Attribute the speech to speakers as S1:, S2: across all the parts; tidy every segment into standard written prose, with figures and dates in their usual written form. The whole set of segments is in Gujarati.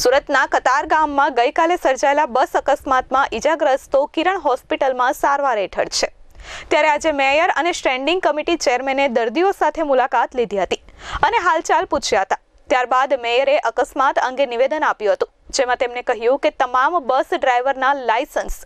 S1: સુરતના કતાર ગામમાં ગઈકાલે સર્જાયેલા બસ અકસ્માતમાં ઈજાગ્રસ્તો કિરણ હોસ્પિટલમાં સારવાર હેઠળ છે। ત્યારે આજે મેયર અને સ્ટેન્ડિંગ કમિટી ચેરમેને દર્દીઓ સાથે મુલાકાત લીધી હતી અને હાલચાલ પૂછ્યા હતા। ત્યારબાદ મેયરે અકસ્માત અંગે નિવેદન આપ્યું હતું, જેમાં તેમણે કહ્યું કે તમામ બસ ડ્રાઈવરના લાયસન્સ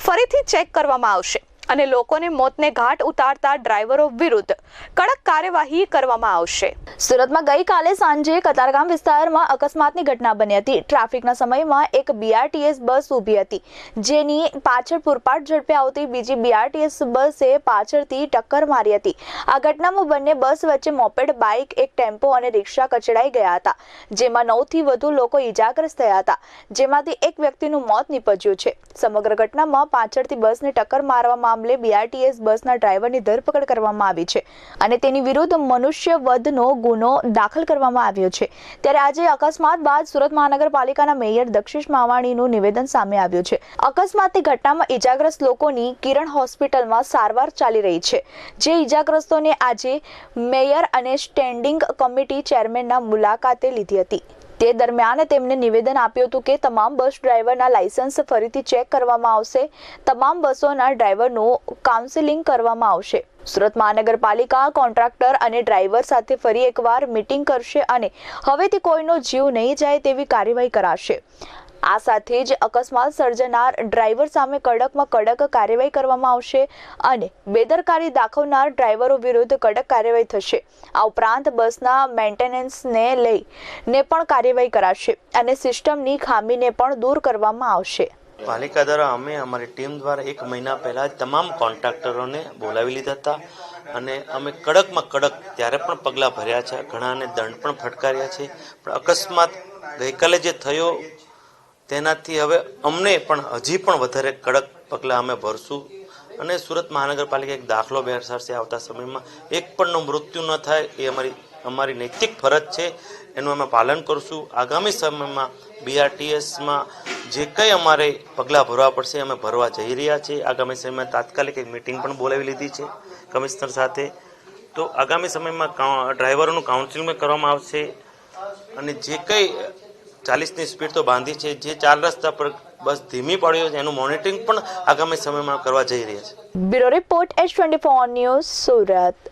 S1: ફરીથી ચેક કરવામાં આવશે અને લોકોને મોતને ઘાટ ઉતારતા ડ્રાઈવરો વિરુદ્ધ કડક કાર્યવાહી કરવામાં આવશે।
S2: સુરતમાં ગઈકાલે સાંજે કતારગામ વિસ્તારમાં અકસ્માતની ઘટના બની હતી। ટ્રાફિકના સમયમાં એક બીઆરટીએસ બસ ઊભી હતી, જેની પાછળ પૂરપાટ ઝડપે આવતી બીજી બીઆરટીએસ બસે પાછળથી ટક્કર મારી હતી। આ ઘટનામાં બંને બસ વચ્ચે મોપેડ, બાઇક, એક ટેમ્પો અને રિક્ષા કચડાઈ ગયા હતા, જેમાં 9 થી વધુ લોકો ઈજાગ્રસ્ત થયા હતા, જેમાંથી એક વ્યક્તિનું મોત નીપજ્યું છે। સમગ્ર ઘટનામાં પાછળથી બસને ટક્કર મારવા મામલે બીઆરટીએસ બસના ડ્રાઈવરની ધરપકડ કરવામાં આવી છે અને તેની વિરુદ્ધ મનુષ્યવધનો ગુનો દાખલ કરવામાં આવ્યો છે। ત્યારે આજે અકસ્માત બાદ સુરત મહાનગરપાલિકાના મેયર દક્ષિશ માવાણીનું નિવેદન સામે આવ્યું છે। અકસ્માતની ઘટનામાં ઈજાગ્રસ્ત લોકોની કિરણ હોસ્પિટલમાં સારવાર ચાલી રહી છે, જે ઈજાગ્રસ્તોને આજે મેયર અને સ્ટેન્ડિંગ કમિટી ચેરમેનના મુલાકાતે લીધી હતી। તે દરમિયાન તેમણે નિવેદન આપ્યું હતું કે તમામ બસ ડ્રાઈવરના લાયસન્સ ફરીથી ચેક કરવામાં આવશે, તમામ બસોના ડ્રાઈવરનું કાઉન્સેલિંગ કરવામાં આવશે। સુરત મહાનગરપાલિકા કોન્ટ્રાક્ટર અને ડ્રાઈવર સાથે ફરી એકવાર મીટિંગ કરશે અને હવેથી કોઈનો જીવ નહીં જાય તેવી કાર્યવાહી કરાશે। આ સાથે જ અકસ્માત સર્જનાર ડ્રાઈવર સામે કડકમાં કડક કાર્યવાહી કરવામાં આવશે અને બેદરકારી દાખવનાર ડ્રાઈવરો વિરુદ્ધ કડક કાર્યવાહી થશે। આ ઉપરાંત બસના મેન્ટેનન્સને લઈને પણ કાર્યવાહી કરાશે અને સિસ્ટમની ખામીને પણ દૂર કરવામાં આવશે।
S3: પાલિકા દ્વારા અમે અમારી ટીમ દ્વારા 1 મહિના પહેલા જ તમામ કોન્ટ્રાક્ટરોને બોલાવી લીધા હતા અને અમે કડકમાં કડક ત્યારે પણ પગલાં ભર્યા છે, ઘણાને દંડ પણ ફટકાર્યા છે। પણ અકસ્માત ગઈકાલે જે થયો તેનાથી હવે અમને પણ હજી પણ વધારે કડક પગલાં અમે ભરશું અને સુરત મહાનગરપાલિકા એક દાખલો બેસાડશે। આવતા સમયમાં એક પણનું મૃત્યુ ન થાય એ અમારી નૈતિક ફરજ છે, એનું અમે પાલન કરશું। આગામી સમયમાં બીઆરટીએસમાં જે કંઈ અમારે પગલાં ભરવા પડશે અમે ભરવા જઈ રહ્યા છીએ। આગામી સમયમાં તાત્કાલિક એક મિટિંગ પણ બોલાવી લીધી છે કમિશનર સાથે। તો આગામી સમયમાં ડ્રાઈવરોનું કાઉન્સિલિંગ કરવામાં આવશે અને જે કંઈ 40ની સ્પીડ તો બાંધી છે, જે 4 રસ્તા પર બસ ધીમી પડ્યો છે એનું મોનિટરિંગ પણ આગામી સમયમાં કરવા જઈ રહ્યા છે।
S2: Bureau report H24 news, Surat.